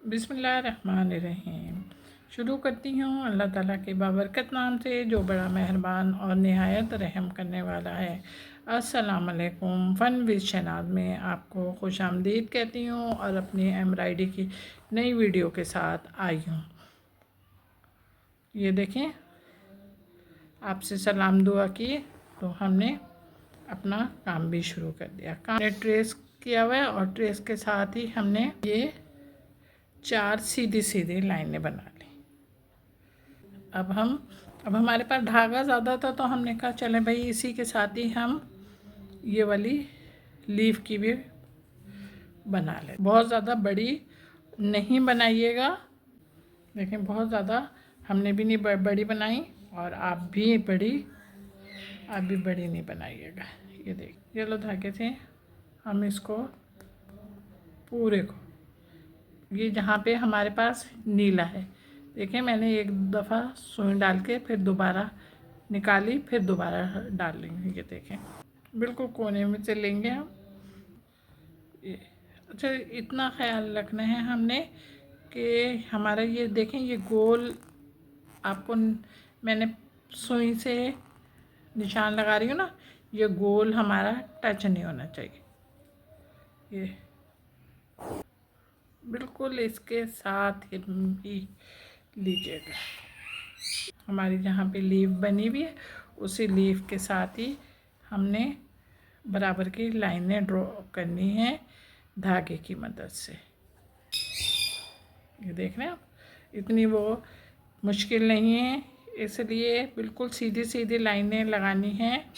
बिस्मिल्लाहिर्रहमानिर्रहीम। शुरू करती हूँ अल्लाह ताला के बाबरकत नाम से जो बड़ा मेहरबान और निहायत रहम करने वाला है। अस्सलाम वालेकुम। फ़न विद शहनाज़ में आपको खुश आमदीद कहती हूँ और अपनी एम्ब्रॉयडरी की नई वीडियो के साथ आई हूँ। ये देखें, आपसे सलाम दुआ की तो हमने अपना काम भी शुरू कर दिया। काम ने ट्रेस किया हुआ है और ट्रेस के साथ ही हमने ये 4 सीधी सीधी लाइनें बना ली। अब हमारे पास धागा ज़्यादा था तो हमने कहा चले भाई इसी के साथ ही हम ये वाली लीफ की भी बना लें। बहुत ज़्यादा बड़ी नहीं बनाइएगा, देखें बहुत ज़्यादा हमने भी नहीं बड़ी बनाई और आप भी बड़ी नहीं बनाइएगा। ये देख येलो धागे से हम इसको पूरे को, ये जहाँ पे हमारे पास नीला है, देखें मैंने एक दफ़ा सुई डाल के फिर दोबारा निकाली, फिर दोबारा डाल लेंगे। ये देखें बिल्कुल कोने में से लेंगे हम। ये अच्छा, इतना ख्याल रखना है हमने कि हमारा ये देखें ये गोल, आपको मैंने सुई से निशान लगा रही हूँ ना, ये गोल हमारा टच नहीं होना चाहिए। ये बिल्कुल इसके साथ ही लीजिएगा। हमारी जहाँ पे लीफ बनी हुई है उसी लीफ के साथ ही हमने बराबर की लाइनें ड्रॉ करनी है धागे की मदद से। ये देख रहे हैं आप, इतनी वो मुश्किल नहीं है, इसलिए बिल्कुल सीधी सीधी लाइनें लगानी हैं।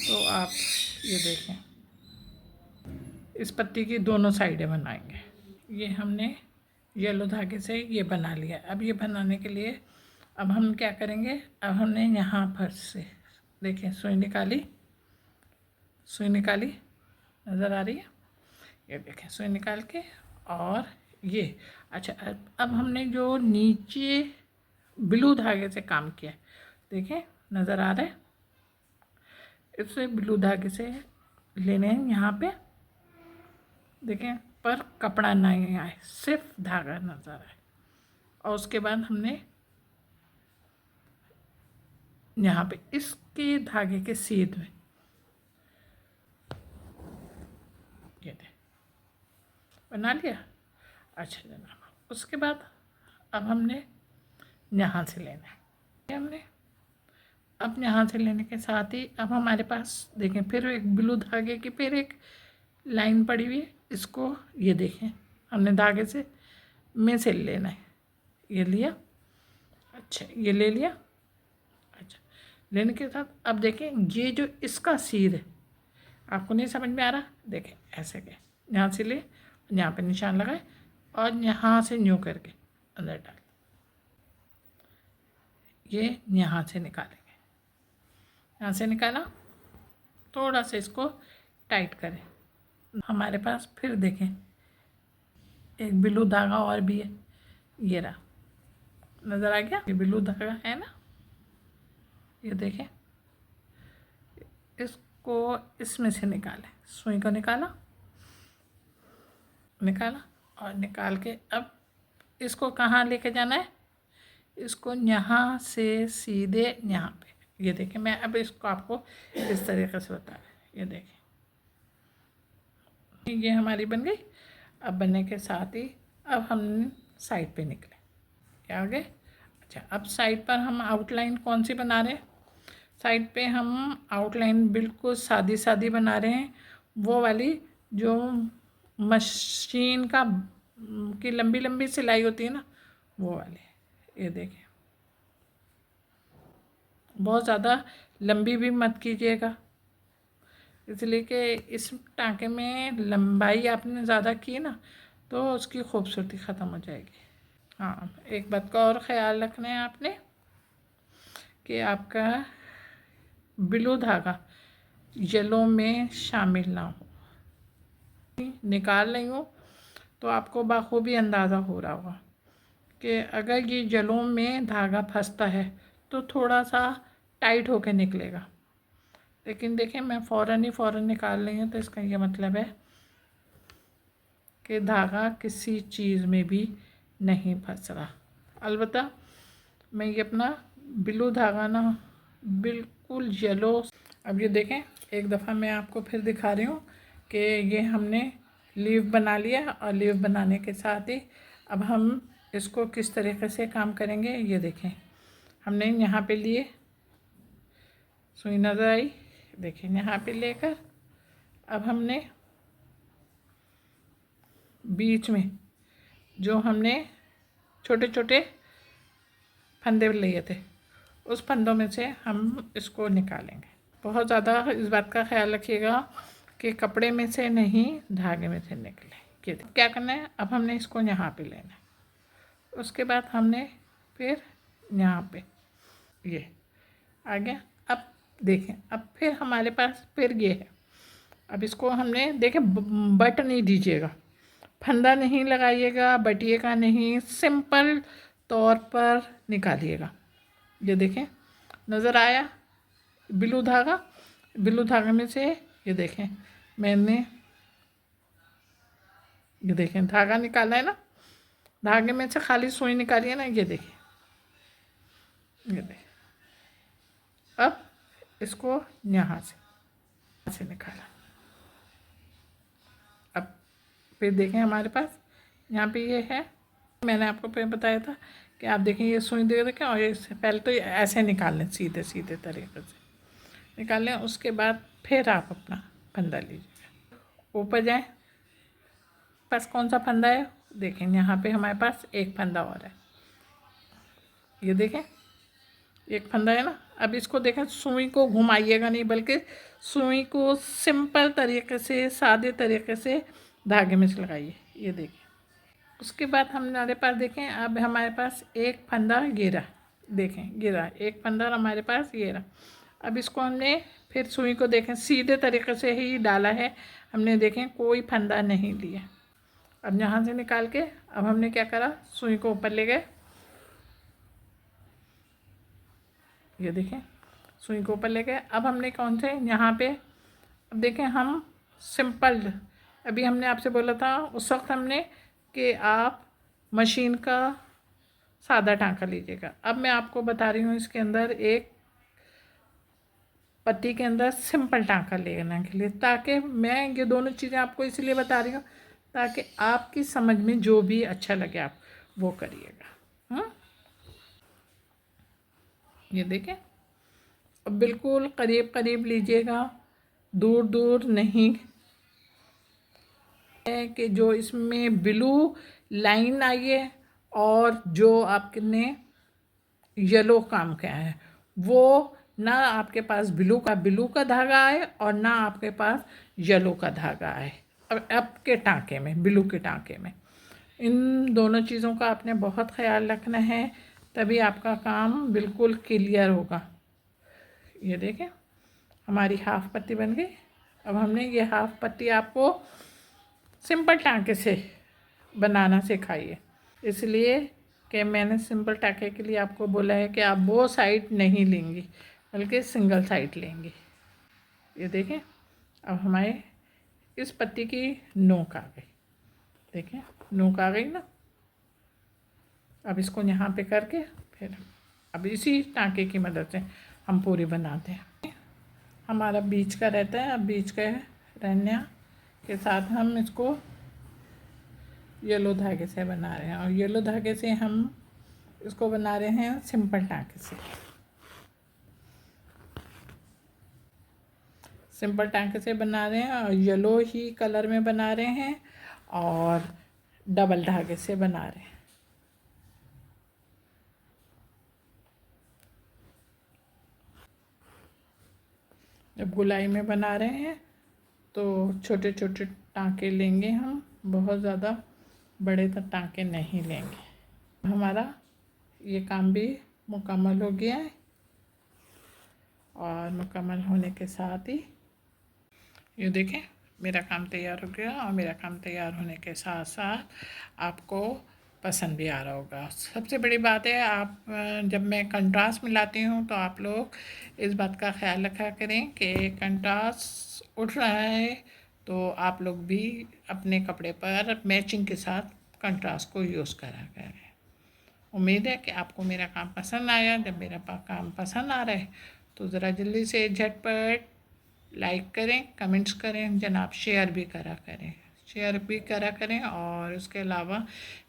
तो आप ये देखें, इस पत्ती की दोनों साइडें बनाएंगे। ये हमने येलो धागे से ये बना लिया। अब ये बनाने के लिए अब हम क्या करेंगे, अब हमने यहाँ पर से देखें सुई निकाली, नज़र आ रही है? ये देखें सुई निकाल के, और ये अच्छा अब हमने जो नीचे ब्लू धागे से काम किया, देखें नज़र आ रहा है? इसे ब्लू धागे से लेने हैं यहाँ पे, देखें पर कपड़ा नहीं आए, सिर्फ धागा नज़र आए। और उसके बाद हमने यहाँ पे इसके धागे के सीध में ये दे बना लिया। अच्छा जनाब, उसके बाद अब हमने यहाँ से लेना है। हमने अब यहाँ से लेने के साथ ही अब हमारे पास देखें फिर एक ब्लू धागे की फिर एक लाइन पड़ी हुई है, इसको ये देखें हमने धागे से में से लेना है। ये लिया, अच्छा ये ले लिया। अच्छा लेने के साथ अब देखें ये जो इसका सीध है, आपको नहीं समझ में आ रहा, देखें ऐसे के यहाँ से ले, यहाँ पे निशान लगाए और यहाँ से न्यू करके अंदर डाल, ये यहाँ से निकालेंगे। यहाँ से निकाला, थोड़ा सा इसको टाइट करें। हमारे पास फिर देखें एक ब्लू धागा और भी है, ये रहा, नज़र आ गया? ये ब्लू धागा है ना, ये देखें इसको इसमें से निकालें। सुई को निकाला और निकाल के अब इसको कहाँ लेके जाना है, इसको यहाँ से सीधे यहाँ पे। ये देखें मैं अब इसको आपको इस तरीके से बता रहा है। ये देखें ये हमारी बन गई। अब बनने के साथ ही अब हम साइड पे निकले, क्या आ गए? अच्छा अब साइड पर हम आउटलाइन कौन सी बना रहे हैं? साइड पे हम आउटलाइन बिल्कुल सादी सादी बना रहे हैं, वो वाली जो मशीन का की लंबी लंबी सिलाई होती है ना, वो वाली। ये देखें बहुत ज़्यादा लंबी भी मत कीजिएगा, इसलिए कि इस टाँके में लंबाई आपने ज़्यादा की ना तो उसकी खूबसूरती ख़त्म हो जाएगी। हाँ एक बात का और ख़याल रखना है आपने कि आपका ब्लू धागा येलो में शामिल ना हो। निकाल रही हूँ तो आपको बाखूबी अंदाज़ा हो रहा होगा कि अगर ये येलो में धागा फंसता है तो थोड़ा सा टाइट होकर निकलेगा, लेकिन देखें मैं फ़ौरन निकाल रही हूँ तो इसका ये मतलब है कि धागा किसी चीज़ में भी नहीं फंस रहा। अलबत्ता मैं ये अपना ब्लू धागा ना बिल्कुल येलो। अब ये देखें, एक दफ़ा मैं आपको फिर दिखा रही हूँ कि ये हमने लीव बना लिया, और लीव बनाने के साथ ही अब हम इसको किस तरीके से काम करेंगे। ये देखें, हमने यहाँ पे लिए, सुई नज़र आई, देखें यहाँ पे लेकर अब हमने बीच में जो हमने छोटे छोटे फंदे लिए थे, उस फंदों में से हम इसको निकालेंगे। बहुत ज़्यादा इस बात का ख्याल रखिएगा कि कपड़े में से नहीं, धागे में से निकले। ये क्या करना है, अब हमने इसको यहाँ पे लेना है, उसके बाद हमने फिर यहाँ पे ये आ गया। अब देखें, अब फिर हमारे पास फिर ये है। अब इसको हमने देखें, बट नहीं दीजिएगा, फंदा नहीं लगाइएगा, बटिएगा नहीं, सिंपल तौर पर निकालिएगा। ये देखें, नज़र आया ब्लू धागा, ब्लू धागे में से ये देखें मैंने, ये देखें धागा निकाला है ना, धागे में से खाली सुई निकाली है ना। ये देखें, ये देखें, अब इसको यहाँ से निकाला। अब फिर देखें हमारे पास यहाँ पे ये है, मैंने आपको पहले बताया था कि आप देखें ये सुई दे देखें, और इससे पहले तो ऐसे निकाल लें, सीधे सीधे तरीके से निकाल लें। उसके बाद फिर आप अपना फंदा लीजिएगा, ऊपर जाएं, पास कौन सा फंदा है देखें, यहाँ पे हमारे पास एक फंदा और है। ये देखें एक फंदा है ना। अब इसको देखें, सुई को घुमाइएगा नहीं, बल्कि सुई को सिंपल तरीके से, सादे तरीके से धागे में से लगाइए। ये देखें, उसके बाद हमारे पास देखें, अब हमारे पास एक फंदा गिरा, देखें गिरा एक फंदा हमारे पास गिरा। अब इसको हमने फिर सुई को देखें सीधे तरीके से ही डाला है हमने, देखें कोई फंदा नहीं लिया। अब यहाँ से निकाल के अब हमने क्या करा, सुई को ऊपर ले गए, ये देखें सुई को ऊपर ले गए। अब हमने कौन से यहाँ पे, अब देखें हम सिंपल, अभी हमने आपसे बोला था उस वक्त हमने कि आप मशीन का सादा टांका लीजिएगा। अब मैं आपको बता रही हूँ इसके अंदर एक पट्टी के अंदर सिंपल टांका लेने के लिए, ताकि मैं ये दोनों चीज़ें आपको इसलिए बता रही हूँ ताकि आपकी समझ में जो भी अच्छा लगे आप वो करिएगा। ये देखें, अब बिल्कुल करीब करीब लीजिएगा, दूर दूर नहीं है, कि जो इसमें ब्लू लाइन आई है और जो आपने येलो काम किया है वो ना आपके पास ब्लू का धागा आए और ना आपके पास येलो का धागा आए। अब के टांके में, ब्लू के टांके में, इन दोनों चीज़ों का आपने बहुत ख्याल रखना है, तभी आपका काम बिल्कुल क्लियर होगा। ये देखें हमारी हाफ पट्टी बन गई। अब हमने ये हाफ पट्टी आपको सिंपल टांके से बनाना सिखाई है, इसलिए कि मैंने सिंपल टांके के लिए आपको बोला है कि आप वो साइड नहीं लेंगी बल्कि सिंगल साइड लेंगी। ये देखें, अब हमारे इस पट्टी की नोक आ गई, देखें नोक आ गई ना। अब इसको यहाँ पे करके फिर अब इसी टांके की मदद से हम पूरी बनाते हैं। हमारा बीच का रहता है, अब बीच का रहने के साथ हम इसको येलो धागे से बना रहे हैं, और येलो धागे से हम इसको बना रहे हैं सिंपल टांके से। सिंपल टांके से बना रहे हैं और येलो ही कलर में बना रहे हैं और डबल धागे से बना रहे हैं। जब गुलाई में बना रहे हैं तो छोटे छोटे टांके लेंगे हम, बहुत ज़्यादा बड़े तक टांके नहीं लेंगे। हमारा ये काम भी मुकम्मल हो गया है, और मुकम्मल होने के साथ ही ये देखें मेरा काम तैयार हो गया, और मेरा काम तैयार होने के साथ साथ आपको पसंद भी आ रहा होगा। सबसे बड़ी बात है, आप जब मैं कंट्रास्ट मिलाती हूँ तो आप लोग इस बात का ख्याल रखा करें कि कंट्रास्ट उठ रहा है तो आप लोग भी अपने कपड़े पर मैचिंग के साथ कंट्रास्ट को यूज़ करा करें। उम्मीद है कि आपको मेरा काम पसंद आया। जब मेरा काम पसंद आ रहा है तो ज़रा जल्दी से झटपट लाइक करें, कमेंट्स करें, जनाब शेयर भी करा करें। और उसके अलावा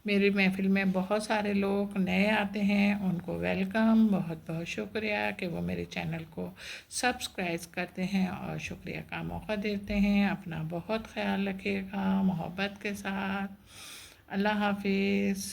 मेरी महफ़िल में बहुत सारे लोग नए आते हैं, उनको वेलकम, बहुत बहुत शुक्रिया कि वो मेरे चैनल को सब्सक्राइब करते हैं और शुक्रिया का मौका देते हैं। अपना बहुत ख्याल रखिएगा मोहब्बत के साथ। अल्लाह हाफिज़।